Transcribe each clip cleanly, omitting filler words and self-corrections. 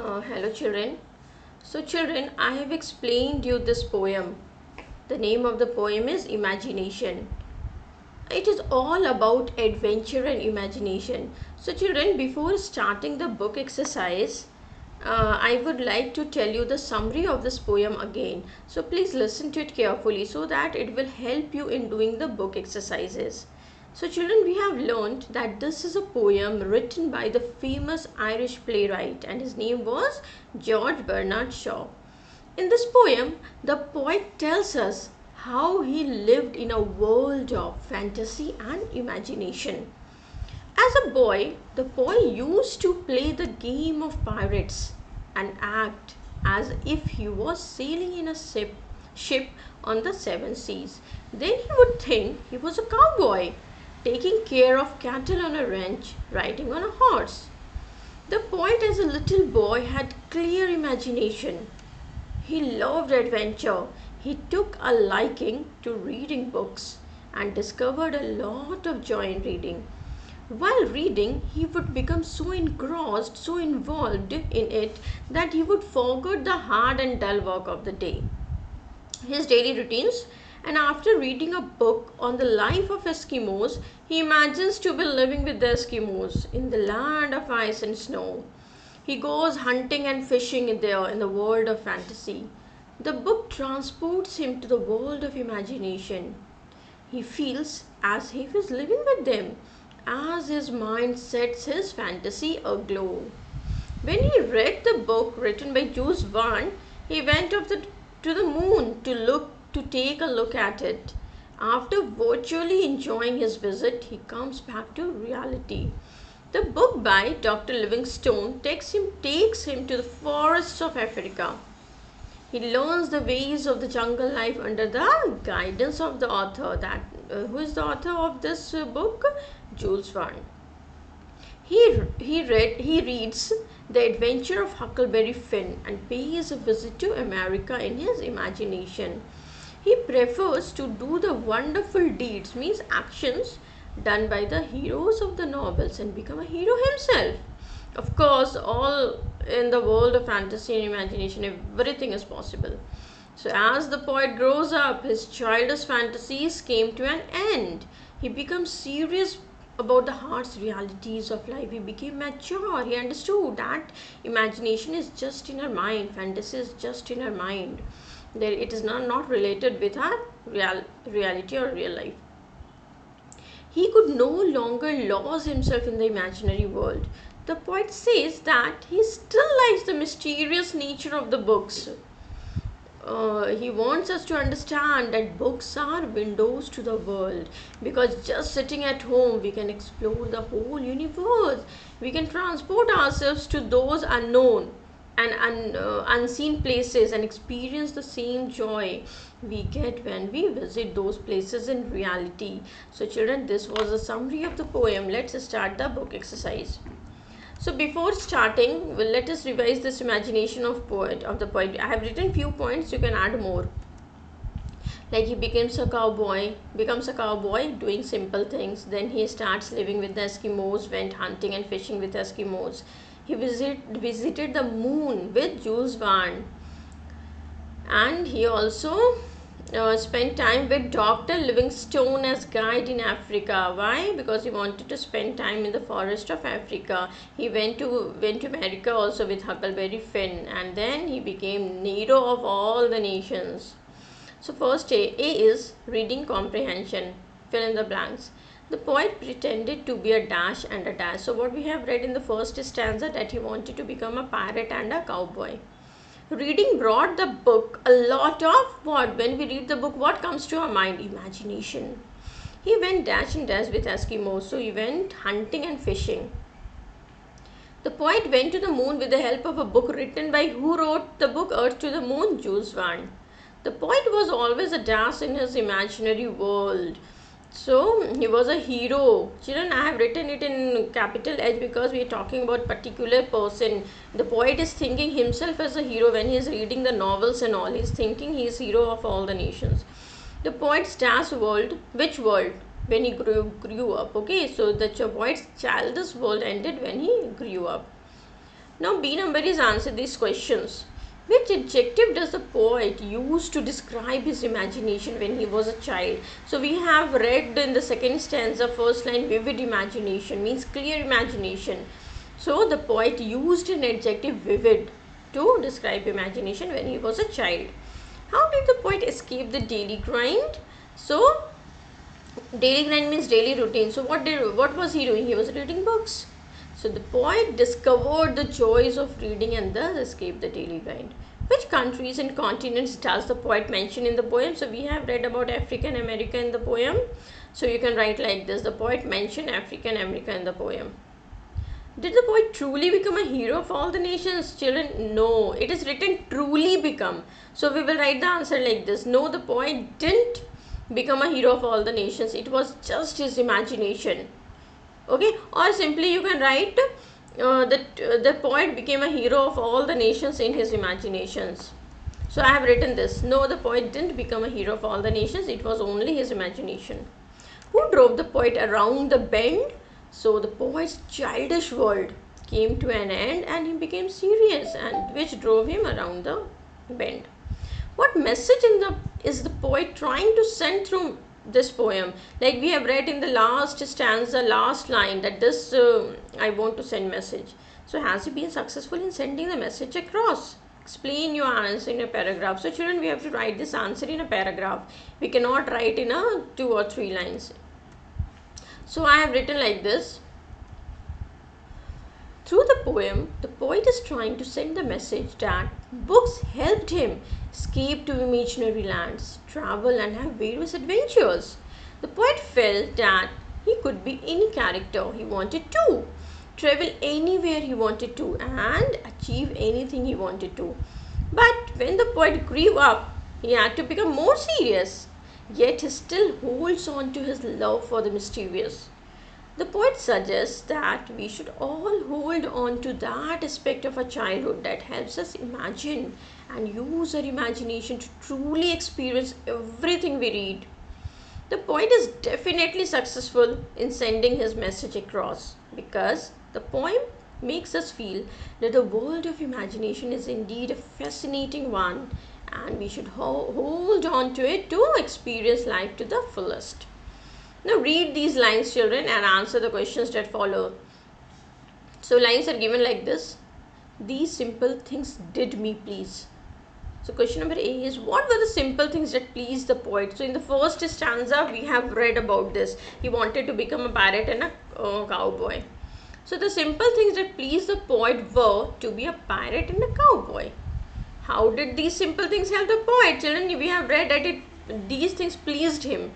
Hello children. So children, I have explained you this poem. The name of the poem is Imagination. It is all about adventure and imagination. So children, before starting the book exercise, I would like to tell you the summary of this poem again. So please listen to it carefully so that it will help you in doing the book exercises. So children, we have learned that this is a poem written by the famous Irish playwright and his name was George Bernard Shaw. In this poem, the poet tells us how he lived in a world of fantasy and imagination. As a boy, the boy used to play the game of pirates and act as if he was sailing in a ship on the seven seas. Then he would think he was a cowboy, taking care of cattle on a ranch, riding on a horse. The poet, as a little boy, had clear imagination. He loved adventure. He took a liking to reading books and discovered a lot of joy in reading. While reading, he would become so engrossed, so involved in it that he would forget the hard and dull work of the day, his daily routines, and after reading a book on the life of Eskimos, he imagines to be living with the Eskimos in the land of ice and snow. He goes hunting and fishing there in the world of fantasy. The book transports him to the world of imagination. He feels as if he is living with them as his mind sets his fantasy aglow. When he read the book written by Jules Verne, he went to the moon to take a look at it. After virtually enjoying his visit, he comes back to reality. The book by Dr. Livingstone takes him to the forests of Africa. He learns the ways of the jungle life under the guidance of the author. Who is the author of this book? Jules Verne. He reads The Adventure of Huckleberry Finn and pays a visit to America in his imagination. He prefers to do the wonderful deeds, means actions, done by the heroes of the novels and become a hero himself. Of course, all in the world of fantasy and imagination, everything is possible. So, as the poet grows up, his childish fantasies came to an end. He becomes serious about the heart's realities of life. He became mature. He understood that imagination is just in our mind, fantasy is just in our mind. That it is not related with our reality or real life. He could no longer lose himself in the imaginary world. The poet says that he still likes the mysterious nature of the books. He wants us to understand that books are windows to the world, because just sitting at home we can explore the whole universe. We can transport ourselves to those unknown and unseen places and experience the same joy we get when we visit those places in reality. So children, this was a summary of the poem. Let's start the book exercise. So before starting, let us revise this imagination of the poet. I have written few points, you can add more. Like he becomes a cowboy doing simple things. Then he starts living with the Eskimos, went hunting and fishing with Eskimos. He visited the moon with Jules Verne, and he also spent time with Dr. Livingstone as guide in Africa. Why? Because he wanted to spend time in the forest of Africa. He went to America also with Huckleberry Finn, and then he became hero of all the nations. So first A is reading comprehension. Fill in the blanks. The poet pretended to be a dash and a dash. So what we have read in the first stanza, that he wanted to become a pirate and a cowboy. Reading brought the book a lot of what? When we read the book, what comes to our mind? Imagination. He went dash and dash with Eskimos, so he went hunting and fishing. The poet went to the moon with the help of a book written by who wrote the book Earth to the Moon? Jules Verne. The poet was always a dash in his imaginary world. So he was a hero. Children, I have written it in capital H because we are talking about particular person. The poet is thinking himself as a hero when he is reading the novels and all. He is thinking he is hero of all the nations. The poet's dash world, which world? When he grew up. Okay, so the poet's childish world ended when he grew up. Now B number is answer these questions. Which adjective does the poet use to describe his imagination when he was a child? So we have read in the second stanza, first line, vivid imagination means clear imagination. So the poet used an adjective vivid to describe imagination when he was a child. How did the poet escape the daily grind? So daily grind means daily routine. So what was he doing? He was reading books. So the poet discovered the joys of reading and thus escaped the daily grind. Which countries and continents does the poet mention in the poem? So we have read about Africa and America in the poem. So you can write like this. The poet mentioned Africa and America in the poem. Did the poet truly become a hero of all the nations? Children, no. It is written truly become. So we will write the answer like this. No, the poet didn't become a hero of all the nations. It was just his imagination. Okay, or simply you can write that the poet became a hero of all the nations in his imaginations. So I have written this. No, the poet didn't become a hero of all the nations. It was only his imagination. Who drove the poet around the bend? So the poet's childish world came to an end and he became serious, and which drove him around the bend. What message is the poet trying to send through this poem? Like we have read in the last stanza, last line, that this I want to send message. So has he been successful in sending the message across? Explain your answer in a paragraph. So children, we have to write this answer in a paragraph. We cannot write in a 2 or 3 lines. So I have written like this. Through the poem, the poet is trying to send the message that books helped him escape to imaginary lands, travel and have various adventures. The poet felt that he could be any character he wanted to, travel anywhere he wanted to, and achieve anything he wanted to. But when the poet grew up, he had to become more serious, yet he still holds on to his love for the mysterious. The poet suggests that we should all hold on to that aspect of our childhood that helps us imagine and use our imagination to truly experience everything we read. The poet is definitely successful in sending his message across because the poem makes us feel that the world of imagination is indeed a fascinating one and we should hold on to it to experience life to the fullest. Now read these lines, children, and answer the questions that follow. So lines are given like this. These simple things did me please. So question number A is, what were the simple things that pleased the poet? So in the first stanza, we have read about this. He wanted to become a pirate and a cowboy. So the simple things that pleased the poet were to be a pirate and a cowboy. How did these simple things help the poet? Children, we have read that these things pleased him.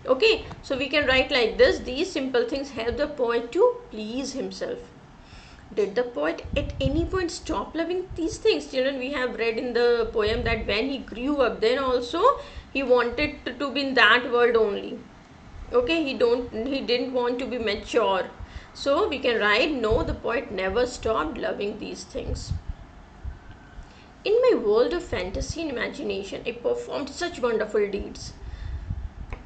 Okay, so we can write like this. These simple things help the poet to please himself. Did the poet at any point stop loving these things? Children, we have read in the poem that when he grew up, then also he wanted to be in that world only. Okay, he didn't want to be mature. So we can write, no, the poet never stopped loving these things. In my world of fantasy and imagination, I performed such wonderful deeds.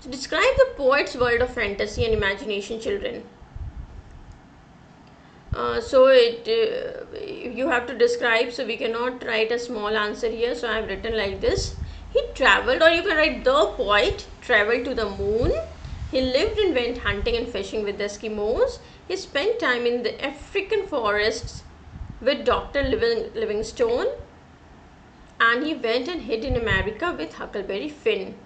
So describe the poet's world of fantasy and imagination, children. You have to describe, so we cannot write a small answer here. So I have written like this. He traveled, or you can write the poet traveled to the moon. He lived and went hunting and fishing with the Eskimos. He spent time in the African forests with Dr. Livingstone. And he went and hid in America with Huckleberry Finn.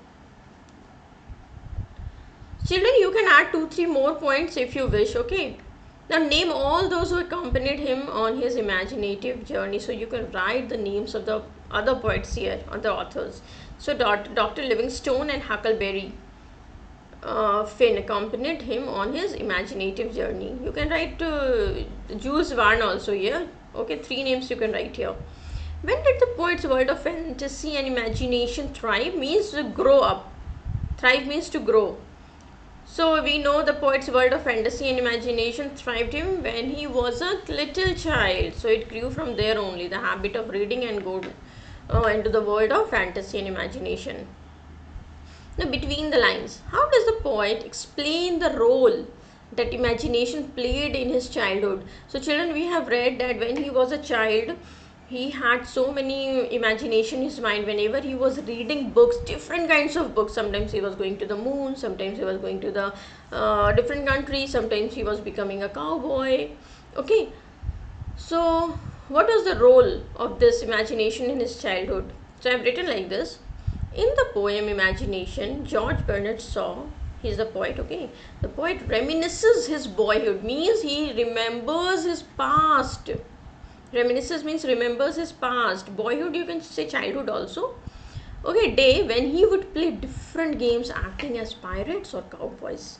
Children, you can add 2-3 more points if you wish, okay? Now name all those who accompanied him on his imaginative journey. So you can write the names of the other poets here, or the authors. So Dr. Livingstone and Huckleberry Finn accompanied him on his imaginative journey. You can write Jules Verne also here. Okay, 3 names you can write here. When did the poet's world of fantasy and imagination thrive? Means to grow up. Thrive means to grow. So we know the poet's world of fantasy and imagination thrived him when he was a little child. So it grew from there only, the habit of reading and go into the world of fantasy and imagination. Now between the lines, how does the poet explain the role that imagination played in his childhood. So children, we have read that when he was a child, he had so many imagination in his mind. Whenever he was reading books, different kinds of books, sometimes he was going to the moon, sometimes he was going to the different countries, sometimes he was becoming a cowboy. Okay, so what was the role of this imagination in his childhood? So I have written like this. In the poem Imagination, George Bernard Shaw, he's the poet, okay? The poet reminisces his boyhood, means he remembers his past. Reminisces means remembers his past. Boyhood, you can say childhood also. Okay, day when he would play different games acting as pirates or cowboys.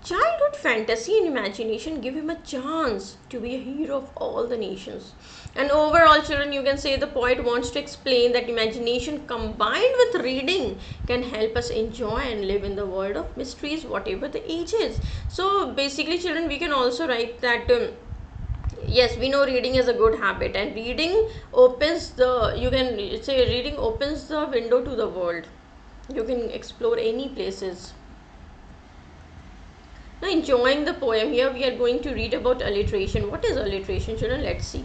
Childhood fantasy and imagination give him a chance to be a hero of all the nations. And overall, children, you can say the poet wants to explain that imagination combined with reading can help us enjoy and live in the world of mysteries, whatever the age is. So, basically, children, we can also write that. Yes, we know reading is a good habit, and reading opens the, you can say reading opens the window to the world. You can explore any places. Now, enjoying the poem, here we are going to read about alliteration. What is alliteration, children? Let's see.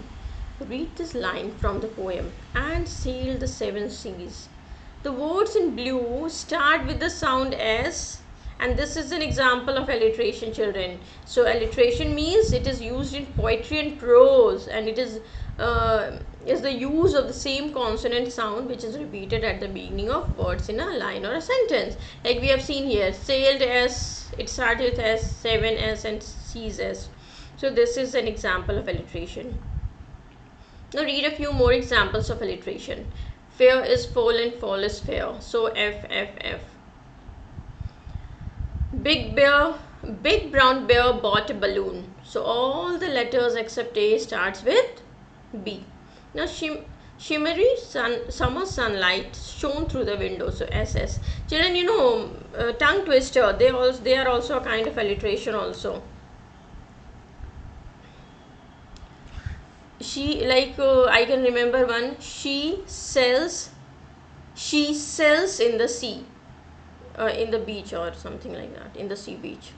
Read this line from the poem. And sail the seven seas. The words in blue start with the sound S, and this is an example of alliteration, children. So alliteration means it is used in poetry and prose, and it is the use of the same consonant sound which is repeated at the beginning of words in a line or a sentence. Like we have seen here, sailed S, it starts with S, 7S and sees S. So this is an example of alliteration. Now read a few more examples of alliteration. Fair is full and fall is fair. So F, F, F. Big brown bear bought a balloon. So all the letters except A starts with B. Now shimmery summer sunlight shone through the window. So SS. Children, you know, tongue twister. They are also a kind of alliteration also. She, like I can remember one. She sells in the sea. In the beach or something like that, in the sea beach.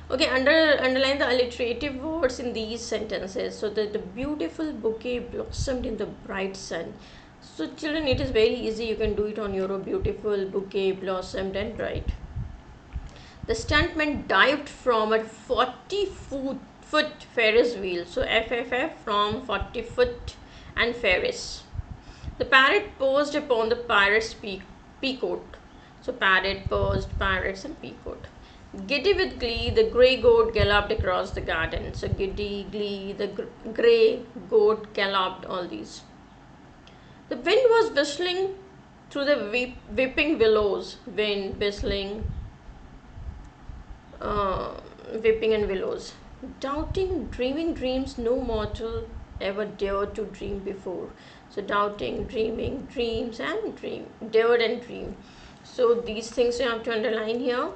Okay, underline the alliterative words in these sentences. So the beautiful bouquet blossomed in the bright sun. So children, it is very easy, you can do it on your own. Beautiful bouquet blossomed and bright. The stuntman dived from a 40-foot Ferris wheel. So FFF, from 40-foot and Ferris. The parrot posed upon the pirate's peacoat. So parrot, posed, pirates and peacoat. Giddy with glee, the grey goat galloped across the garden. So giddy, glee, the grey goat galloped, all these. The wind was whistling through the whipping willows. Wind, whistling, whipping and willows. Doubting, dreaming dreams no mortal ever dared to dream before. So doubting, dreaming, dreams and dream, dared and dream. So these things you have to underline here.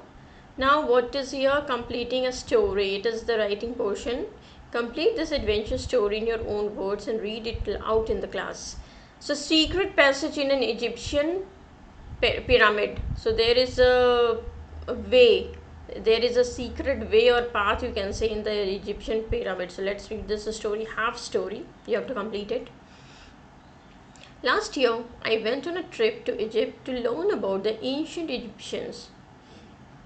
Now what is here? Completing a story. It is the writing portion. Complete this adventure story in your own words and read it out in the class. So secret passage in an Egyptian pyramid. So there is a way. There is a secret way or path, you can say, in the Egyptian pyramid. So let's read this story, half story. You have to complete it. Last year, I went on a trip to Egypt to learn about the ancient Egyptians.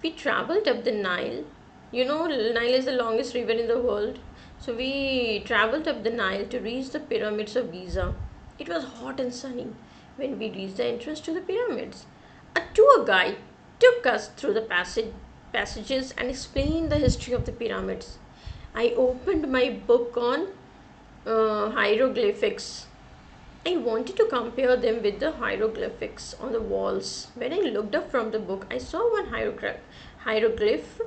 We traveled up the Nile. You know, Nile is the longest river in the world. So we traveled up the Nile to reach the pyramids of Giza. It was hot and sunny when we reached the entrance to the pyramids. A tour guide took us through the passages and explained the history of the pyramids. I opened my book on hieroglyphics. I wanted to compare them with the hieroglyphics on the walls. When I looked up from the book, I saw one hieroglyph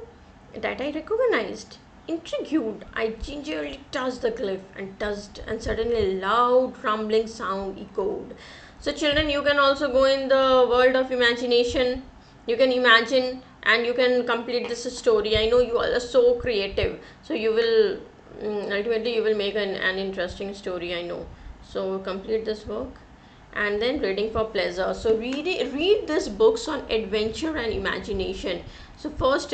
that I recognized. Intrigued, I gingerly touched the glyph and suddenly a loud rumbling sound echoed. So children, you can also go in the world of imagination. You can imagine and you can complete this story. I know you all are so creative. So you will, ultimately you will make an interesting story, I know. So complete this work. And then reading for pleasure. So read these books on adventure and imagination. So first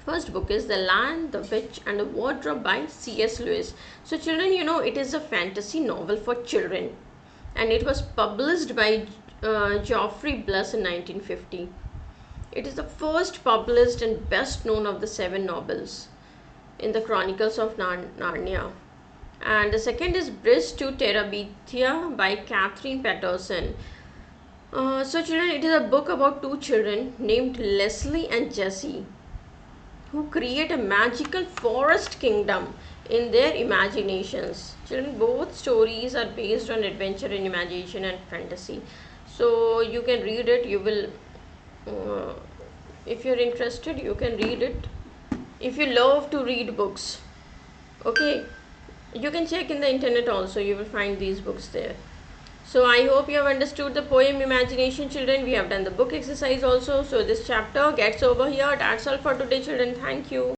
First book is The Lion, the Witch and the Wardrobe by C.S. Lewis. So children, it is a fantasy novel for children, and it was published by Geoffrey Bliss in 1950. It is the first published and best known of the 7 novels in the Chronicles of Narnia. And the second is Bridge to Terabithia by Catherine Patterson. So children, it is a book about 2 children named Leslie and Jessie, who create a magical forest kingdom in their imaginations. Children, both stories are based on adventure and imagination and fantasy. So you can read it. You will, if you're interested, you can read it. If you love to read books, okay, you can check in the internet also. You will find these books there. So I hope you have understood the poem Imagination, children. We have done the book exercise also. So this chapter gets over here. That's all for today, children. Thank you.